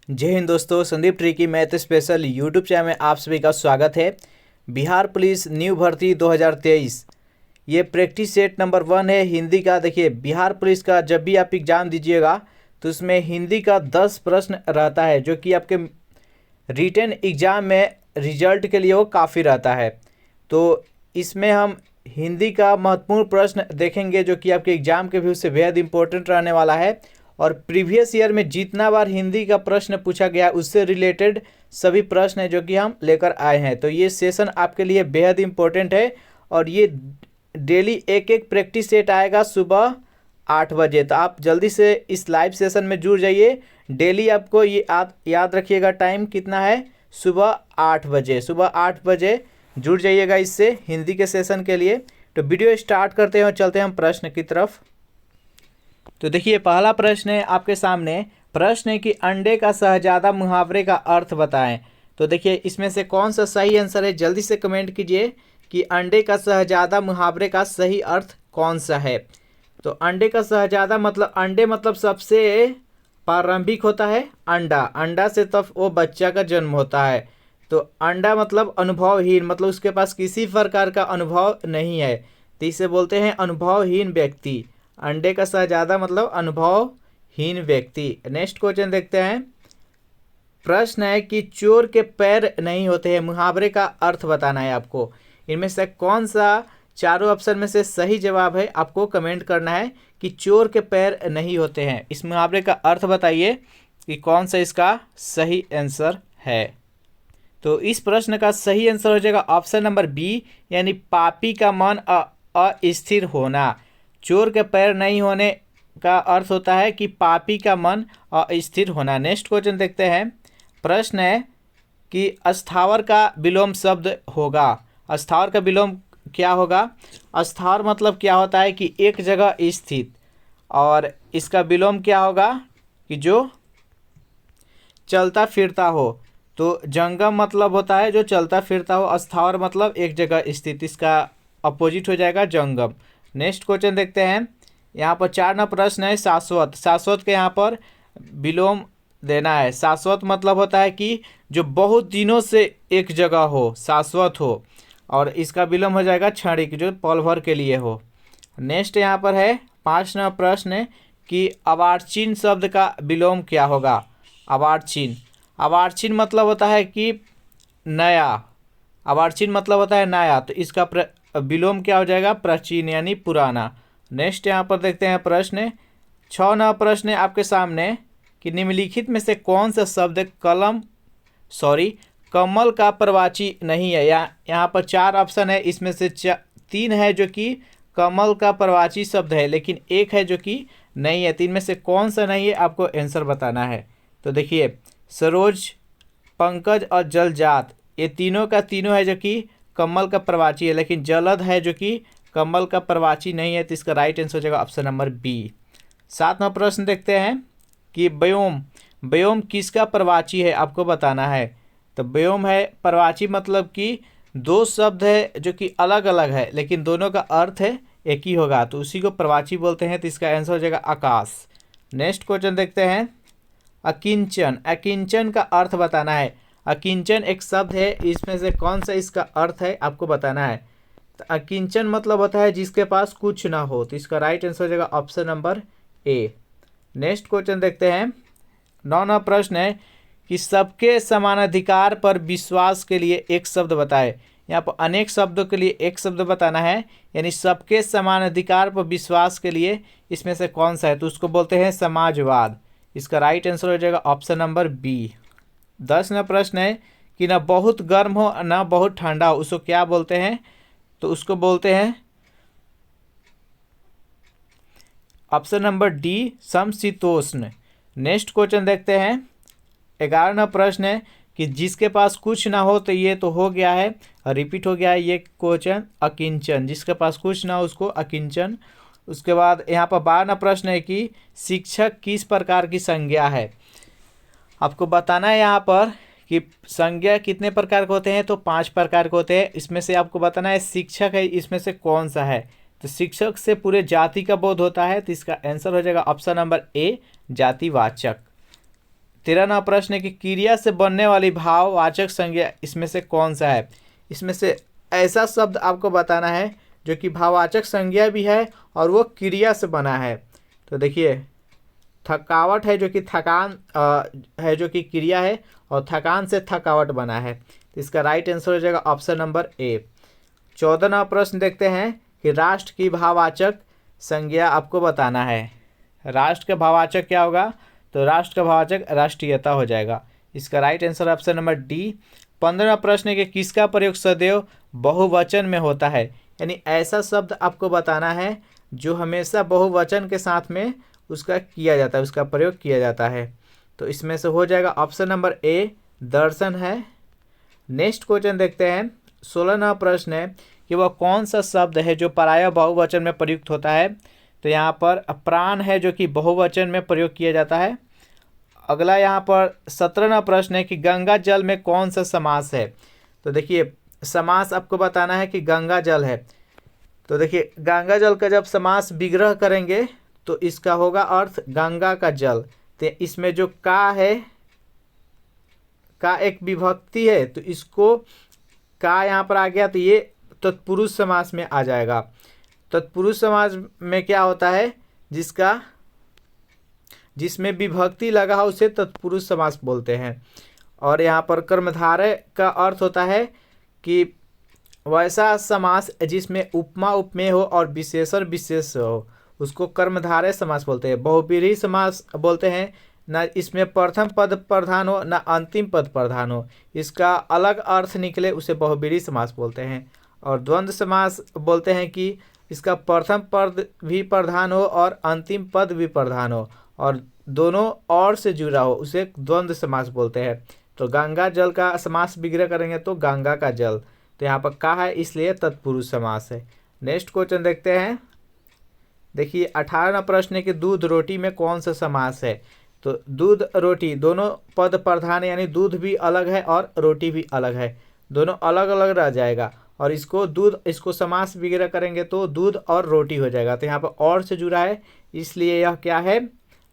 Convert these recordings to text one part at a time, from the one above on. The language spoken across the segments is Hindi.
जय हिंद दोस्तों, Sandeep tricky math special YouTube channel में आप सभी का स्वागत है। बिहार पुलिस न्यू भर्ती 2023 ये प्रैक्टिस सेट नंबर 1 है हिंदी का। देखिए, बिहार पुलिस का जब भी आप एग्ज़ाम दीजिएगा तो उसमें हिंदी का 10 प्रश्न रहता है, जो कि आपके रिटन एग्ज़ाम में रिजल्ट के लिए वो काफ़ी रहता है। तो इसमें हम हिंदी का महत्वपूर्ण प्रश्न देखेंगे, जो कि आपके एग्ज़ाम के व्यू से बेहद इंपॉर्टेंट रहने वाला है। और प्रीवियस ईयर में जितना बार हिंदी का प्रश्न पूछा गया उससे रिलेटेड सभी प्रश्न हैं जो कि हम लेकर आए हैं। तो ये सेशन आपके लिए बेहद इंपॉर्टेंट है और ये डेली एक एक प्रैक्टिस सेट आएगा सुबह 8 बजे। तो आप जल्दी से इस लाइव सेशन में जुड़ जाइए। डेली आपको ये याद रखिएगा, टाइम कितना है, सुबह 8 बजे। सुबह 8 बजे जुड़ जाइएगा इससे हिंदी के सेशन के लिए। तो वीडियो स्टार्ट करते हैं और चलते हैं हम प्रश्न की तरफ। तो देखिए, पहला प्रश्न है आपके सामने। प्रश्न है कि अंडे का शहजादा मुहावरे का अर्थ बताएं। तो देखिए, इसमें से कौन सा सही आंसर है, जल्दी से कमेंट कीजिए कि अंडे का शहजादा मुहावरे का सही अर्थ कौन सा है। तो अंडे का शहजादा मतलब, अंडे मतलब सबसे प्रारंभिक होता है अंडा। अंडा से तब वो बच्चा का जन्म होता है। तो अंडा मतलब अनुभवहीन, मतलब उसके पास किसी प्रकार का अनुभव नहीं है, तो इसे बोलते हैं अनुभवहीन व्यक्ति। अंडे का शहजादा मतलब अनुभवहीन व्यक्ति। नेक्स्ट क्वेश्चन देखते हैं। प्रश्न है कि चोर के पैर नहीं होते हैं, मुहावरे का अर्थ बताना है आपको। इनमें से कौन सा चारों ऑप्शन में से सही जवाब है, आपको कमेंट करना है कि चोर के पैर नहीं होते हैं। इस मुहावरे का अर्थ बताइए कि कौन सा इसका सही आंसर है। तो इस प्रश्न का सही आंसर हो जाएगा ऑप्शन नंबर बी, यानी पापी का मन अस्थिर होना। चोर के पैर नहीं होने का अर्थ होता है कि पापी का मन अस्थिर होना। नेक्स्ट क्वेश्चन देखते हैं। प्रश्न है कि अस्थावर का विलोम शब्द होगा। अस्थावर का विलोम क्या होगा? अस्थावर मतलब क्या होता है कि एक जगह स्थित, और इसका विलोम क्या होगा कि जो चलता फिरता हो। तो जंगम मतलब होता है जो चलता फिरता हो, अस्थावर मतलब एक जगह स्थित, इसका अपोजिट हो जाएगा जंगम। नेक्स्ट क्वेश्चन देखते हैं। यहाँ पर 4 नंबर प्रश्न है शाश्वत। शाश्वत के यहाँ पर विलोम देना है। शाश्वत मतलब होता है कि जो बहुत दिनों से एक जगह हो, शाश्वत हो, और इसका विलोम हो जाएगा क्षणिक, जो पल भर के लिए हो। नेक्स्ट यहाँ पर है 5 नंबर प्रश्न है कि अर्वाचीन शब्द का विलोम क्या होगा। अर्वाचीन, अर्वाचीन मतलब होता है कि नया। अर्वाचीन मतलब होता है नया, तो इसका विलोम क्या हो जाएगा? प्राचीन यानी पुराना। नेक्स्ट यहाँ पर देखते हैं प्रश्न 6 नंबर प्रश्न है आपके सामने कि निम्नलिखित में से कौन सा शब्द कमल का प्रवाची नहीं है। यहाँ पर 4 ऑप्शन है, इसमें से 3 है जो कि कमल का प्रवाची शब्द है, लेकिन एक है जो कि नहीं है। 3 में से कौन सा नहीं है, आपको आंसर बताना है। तो देखिए, सरोज, पंकज और जलजात, ये तीनों का तीनों है जो कि कमल का प्रवाची है, लेकिन जलद है जो कि कमल का प्रवाची नहीं है। तो इसका राइट आंसर हो जाएगा ऑप्शन नंबर बी। 7 नंबर प्रश्न देखते हैं कि व्योम, व्योम किसका प्रवाची है, आपको बताना है। तो व्योम है प्रवाची मतलब कि 2 शब्द है जो कि अलग अलग है, लेकिन दोनों का अर्थ है एक ही होगा, तो उसी को प्रवाची बोलते हैं। तो इसका आंसर हो जाएगा आकाश। नेक्स्ट क्वेश्चन देखते हैं। अकिंचन, अकिंचन का अर्थ बताना है। अकिंचन एक शब्द है, इसमें से कौन सा इसका अर्थ है, आपको बताना है। तो अकिंचन मतलब होता है जिसके पास कुछ ना हो, तो इसका राइट आंसर हो जाएगा option number A. Next question देखते हैं। 9 नंबर प्रश्न है कि सबके समानाधिकार पर विश्वास के लिए एक शब्द बताए। यहाँ पर अनेक शब्दों के लिए एक शब्द बताना है, यानी सबके समान अधिकार पर विश्वास के लिए इसमें से कौन सा है, तो उसको बोलते हैं समाजवाद। इसका राइट आंसर हो जाएगा ऑप्शन नंबर बी। 10 नंबर प्रश्न है कि ना बहुत गर्म हो ना बहुत ठंडा हो, उसको क्या बोलते हैं, तो उसको बोलते हैं ऑप्शन नंबर डी, समशीतोष्ण। नेक्स्ट क्वेश्चन देखते हैं। 11 नंबर प्रश्न है कि जिसके पास कुछ ना हो, तो ये तो हो गया है, रिपीट हो गया है ये क्वेश्चन, अकिंचन। जिसके पास कुछ ना हो उसको अकिंचन। उसके बाद यहाँ पर 12 प्रश्न है कि शिक्षक किस प्रकार की संज्ञा है। आपको बताना है यहाँ पर कि संज्ञा कितने प्रकार के होते हैं, तो 5 प्रकार के होते हैं। इसमें से आपको बताना है शिक्षक है इसमें से कौन सा है। तो शिक्षक से पूरे जाति का बोध होता है, तो इसका आंसर हो जाएगा ऑप्शन नंबर ए, जातिवाचक। 13वां प्रश्न है कि क्रिया से बनने वाली भाववाचक संज्ञा इसमें से कौन सा है। इसमें से ऐसा शब्द आपको बताना है जो कि भाववाचक संज्ञा भी है और वो क्रिया से बना है। तो देखिए, थकावट है जो कि थकान है जो कि क्रिया है, और थकान से थकावट बना है। तो इसका राइट आंसर हो जाएगा ऑप्शन नंबर ए। 14वां प्रश्न देखते हैं कि राष्ट्र की भाववाचक संज्ञा आपको बताना है। राष्ट्र का भाववाचक क्या होगा, तो राष्ट्र का भाववाचक राष्ट्रीयता हो जाएगा। इसका right answer option number D. 15वां प्रश्न है कि किसका प्रयोग सदैव बहुवचन में होता है। यानी ऐसा शब्द आपको बताना है जो हमेशा बहुवचन के साथ में उसका किया जाता है, उसका प्रयोग किया जाता है। तो इसमें से हो जाएगा ऑप्शन नंबर ए, दर्शन है। नेक्स्ट क्वेश्चन देखते हैं। 16वां प्रश्न है कि वह कौन सा शब्द है जो प्रायः बहुवचन में प्रयुक्त होता है। तो यहाँ पर प्राण है जो कि बहुवचन में प्रयोग किया जाता है। अगला यहाँ पर 17वां प्रश्न है कि गंगा जल में कौन सा समास है। तो देखिए, समास आपको बताना है कि गंगा जल है। तो देखिए, गंगा जल का जब समास विग्रह करेंगे तो इसका होगा अर्थ गंगा का जल। तो इसमें जो का है, का एक विभक्ति है, तो इसको का यहाँ पर आ गया तो ये तत्पुरुष समास में आ जाएगा। तत्पुरुष समास में क्या होता है, जिसमें विभक्ति लगा हो उसे तत्पुरुष समास बोलते हैं। और यहाँ पर कर्मधारय का अर्थ होता है कि वैसा समास जिसमें उपमा उपमेय हो और विशेषण विशेष हो, उसको कर्मधारय समास बोलते हैं। बहुव्रीहि समास बोलते हैं, ना इसमें प्रथम पद प्रधान हो ना अंतिम पद प्रधान हो, इसका अलग अर्थ निकले उसे बहुव्रीहि समास बोलते हैं। और द्वंद्व समास बोलते हैं कि इसका प्रथम पद भी प्रधान हो और अंतिम पद भी प्रधान हो और दोनों और से जुड़ा हो, उसे द्वंद्व समास बोलते हैं। तो गंगा जल का समास विग्रह करेंगे तो गंगा का जल, तो यहाँ पर का है इसलिए तत्पुरुष समास है। नेक्स्ट क्वेश्चन देखते हैं। देखिए, 18वां प्रश्न है कि दूध रोटी में कौन सा समास है। तो दूध रोटी दोनों पद प्रधान, यानी दूध भी अलग है और रोटी भी अलग है, दोनों अलग अलग रह जाएगा। और इसको समास विग्रह करेंगे तो दूध और रोटी हो जाएगा। तो यहाँ पर और से जुड़ा है इसलिए यह क्या है,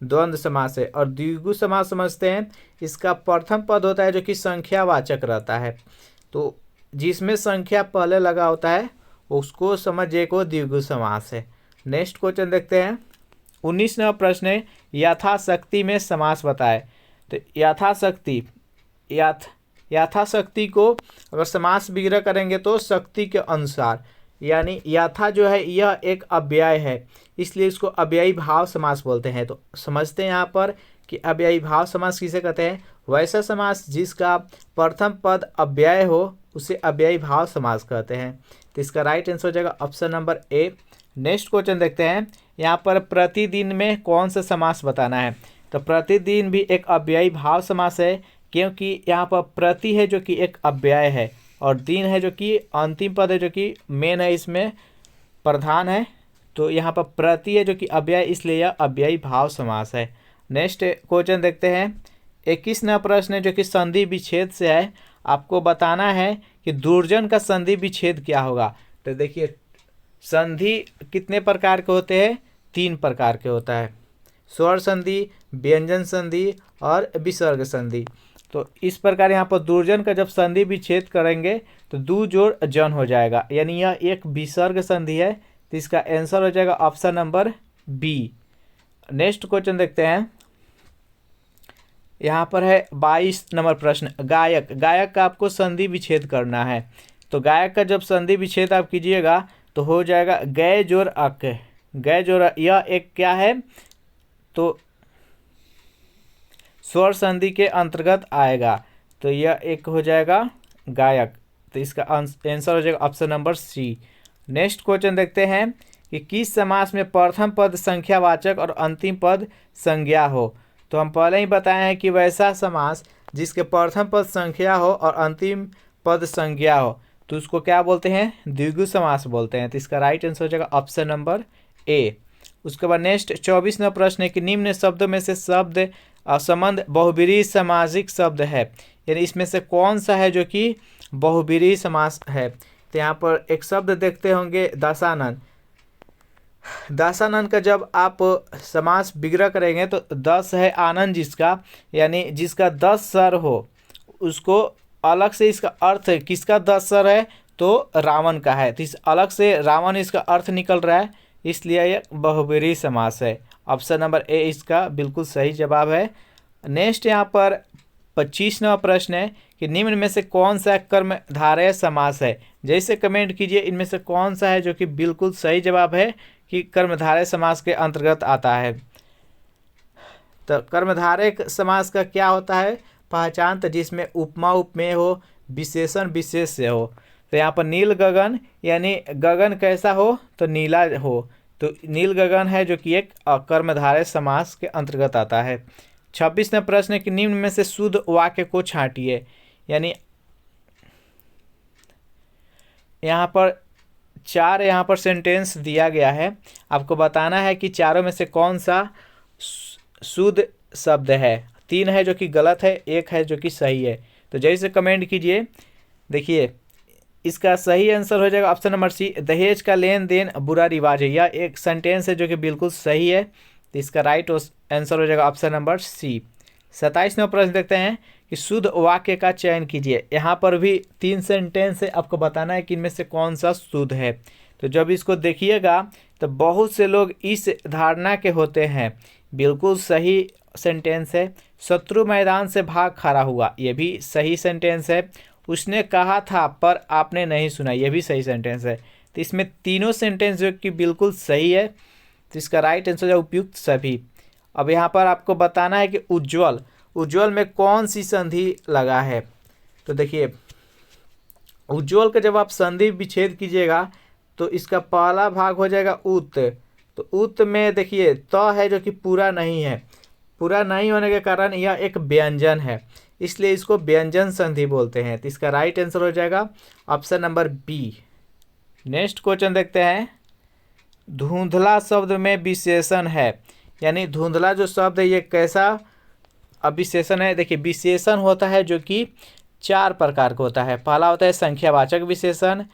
द्वंद्व समास है। और द्विगु समास समझते हैं, इसका प्रथम पद होता है जो कि संख्यावाचक रहता है। तो जिसमें संख्या पहले लगा होता है उसको समझिए को द्विगु समास है। नेक्स्ट क्वेश्चन देखते हैं। 19वां प्रश्न है यथाशक्ति में समास बताए। तो यथाशक्ति को अगर समास विग्रह करेंगे तो शक्ति के अनुसार, यानी यथा जो है यह एक अव्यय है, इसलिए इसको अव्ययी भाव समास बोलते हैं। तो समझते हैं यहाँ पर कि अव्ययी भाव समास किसे कहते हैं। वैसा समास जिसका प्रथम पद अव्यय हो उसे अव्ययी भाव समास कहते हैं। तो इसका राइट आंसर हो जाएगा option number A. Next question देखते हैं। यहाँ पर प्रतिदिन में कौन सा समास बताना है। तो प्रतिदिन भी एक अव्ययी भाव समास है, क्योंकि यहाँ पर प्रति है जो कि एक अव्यय है और दिन है जो कि अंतिम पद है जो कि मेन है, इसमें प्रधान है। तो यहाँ पर प्रति है जो कि अव्यय, इसलिए यह अव्ययी भाव समास है। नेक्स्ट क्वेश्चन देखते हैं। 21वां प्रश्न है जो कि संधि विच्छेद से है। आपको बताना है कि दुर्जन का संधि विच्छेद क्या होगा। तो देखिए, संधि कितने प्रकार के होते हैं, 3 प्रकार के होता है, स्वर संधि, व्यंजन संधि और विसर्ग संधि। तो इस प्रकार यहाँ पर दुर्जन का जब संधि विच्छेद करेंगे तो दू जोड़ जन हो जाएगा, यानी यह एक विसर्ग संधि है। तो इसका आंसर हो जाएगा option number B. Next question देखते हैं। यहाँ पर है 22 नंबर प्रश्न। गायक का आपको संधि विच्छेद करना है। तो गायक का जब संधि विच्छेद आप कीजिएगा तो हो जाएगा गय जोर अक। गय जोर यह एक क्या है, तो स्वर संधि के अंतर्गत आएगा, तो यह एक हो जाएगा गायक। तो इसका आंसर हो जाएगा option number C. Next question देखते हैं कि किस समास में प्रथम पद संख्यावाचक और अंतिम पद संज्ञा हो। तो हम पहले ही बताए हैं कि वैसा समास जिसके प्रथम पद संख्या हो और अंतिम पद संज्ञा हो तो उसको क्या बोलते हैं, द्विगु समास बोलते हैं। तो इसका राइट आंसर हो जाएगा ऑप्शन नंबर ए। उसके बाद नेक्स्ट 24वां प्रश्न है कि निम्न शब्दों में से शब्द संबंध बहुव्रीहि सामासिक शब्द है, यानी इसमें से कौन सा है जो कि बहुव्रीहि समास है। तो यहाँ पर एक शब्द देखते होंगे दशानन। दशानन का जब आप समास विग्रह करेंगे तो दस है आनंद जिसका, यानी जिसका 10 सर हो उसको अलग से इसका अर्थ है, किसका 10 सर है तो रावण का है, तो इस अलग से रावण इसका अर्थ निकल रहा है, इसलिए यह बहुब्रीहि समास है। ऑप्शन नंबर ए इसका बिल्कुल सही जवाब है। नेक्स्ट यहाँ पर 25वां प्रश्न है कि निम्न में से कौन सा कर्मधारय समास है। जैसे कमेंट कीजिए इनमें से कौन सा है जो कि बिल्कुल सही जवाब है कि कर्मधारय समास के अंतर्गत आता है। तो कर्मधारय समास का क्या होता है, पहचान तो जिसमें उपमा उपमेय हो, विशेषण विशेष्य हो। तो यहाँ पर नील गगन यानी गगन कैसा हो तो नीला हो, तो नील गगन है जो कि एक कर्मधारय समास के अंतर्गत आता है। 26वां प्रश्न है कि निम्न में से शुद्ध वाक्य को छांटिए, यानी यहाँ पर 4 यहाँ पर सेंटेंस दिया गया है, आपको बताना है कि चारों में से कौन सा शुद्ध शब्द है। 3 है जो कि गलत है, 1 है जो कि सही है। तो जैसे कमेंट कीजिए, देखिए इसका सही आंसर हो जाएगा ऑप्शन नंबर सी, दहेज का लेन देन बुरा रिवाज है। यह एक सेंटेंस है जो कि बिल्कुल सही है, तो इसका राइट आंसर हो जाएगा ऑप्शन नंबर सी। 27वां प्रश्न देखते हैं कि शुद्ध वाक्य का चयन कीजिए। यहाँ पर भी 3 सेंटेंस है, आपको बताना है कि इनमें से कौन सा शुद्ध है। तो जब इसको देखिएगा तो बहुत से लोग इस धारणा के होते हैं, बिल्कुल सही सेंटेंस है। शत्रु मैदान से भाग खड़ा हुआ, ये भी सही सेंटेंस है। उसने कहा था पर आपने नहीं सुना, ये भी सही सेंटेंस है। तो इसमें तीनों सेंटेंस जो कि बिल्कुल सही है, तो इसका राइट आंसर है उपयुक्त सभी। अब यहाँ पर आपको बताना है कि उज्ज्वल, उज्ज्वल में कौन सी संधि लगा है। तो देखिए उज्ज्वल का जब आप संधि विच्छेद कीजिएगा तो इसका पहला भाग हो जाएगा उत। तो उत में देखिए त है जो कि पूरा नहीं है, पूरा नहीं होने के कारण यह एक व्यंजन है, इसलिए इसको व्यंजन संधि बोलते हैं। तो इसका राइट आंसर हो जाएगा option number B. Next question देखते हैं, धुंधला शब्द में विशेषण है, यानी धुंधला जो शब्द है ये कैसा विशेषण है। देखिए विशेषण होता है जो कि 4 प्रकार का होता है। पहला होता है संख्यावाचक विशेषण,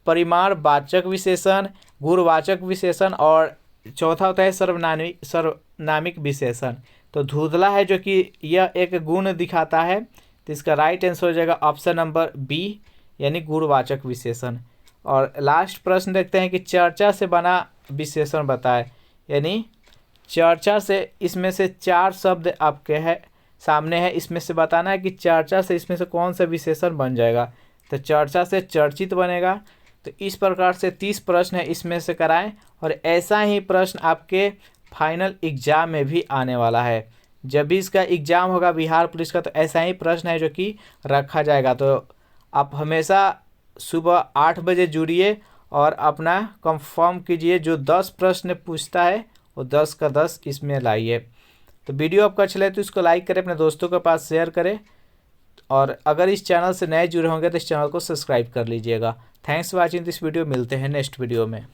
परिमाणवाचक विशेषण, गुणवाचक विशेषण और चौथा होता है सर्वनामिक विशेषण। तो धुंधला है जो कि यह एक गुण दिखाता है, तो इसका राइट आंसर हो जाएगा ऑप्शन नंबर बी, यानी गुणवाचक विशेषण। और लास्ट प्रश्न देखते हैं कि चर्चा से बना विशेषण बताए, यानी चर्चा से इसमें से 4 शब्द आपके है सामने है, इसमें से बताना है कि चर्चा से इसमें से कौन सा विशेषण बन जाएगा। तो चर्चा से चर्चित बनेगा। तो इस प्रकार से 30 प्रश्न है इसमें से कराएं, और ऐसा ही प्रश्न आपके फाइनल एग्जाम में भी आने वाला है। जब भी इसका एग्ज़ाम होगा बिहार पुलिस का, तो ऐसा ही प्रश्न है जो कि रखा जाएगा। तो आप हमेशा सुबह 8 बजे जुड़िए और अपना कंफर्म कीजिए, जो 10 प्रश्न पूछता है वो 10 का 10 इसमें लाइए। तो वीडियो आपको अच्छा लगे तो इसको लाइक करें, अपने दोस्तों के पास शेयर करें, और अगर इस चैनल से नए जुड़े होंगे तो इस चैनल को सब्सक्राइब कर लीजिएगा। Thanks for watching this video, मिलते हैं नेक्स्ट वीडियो में।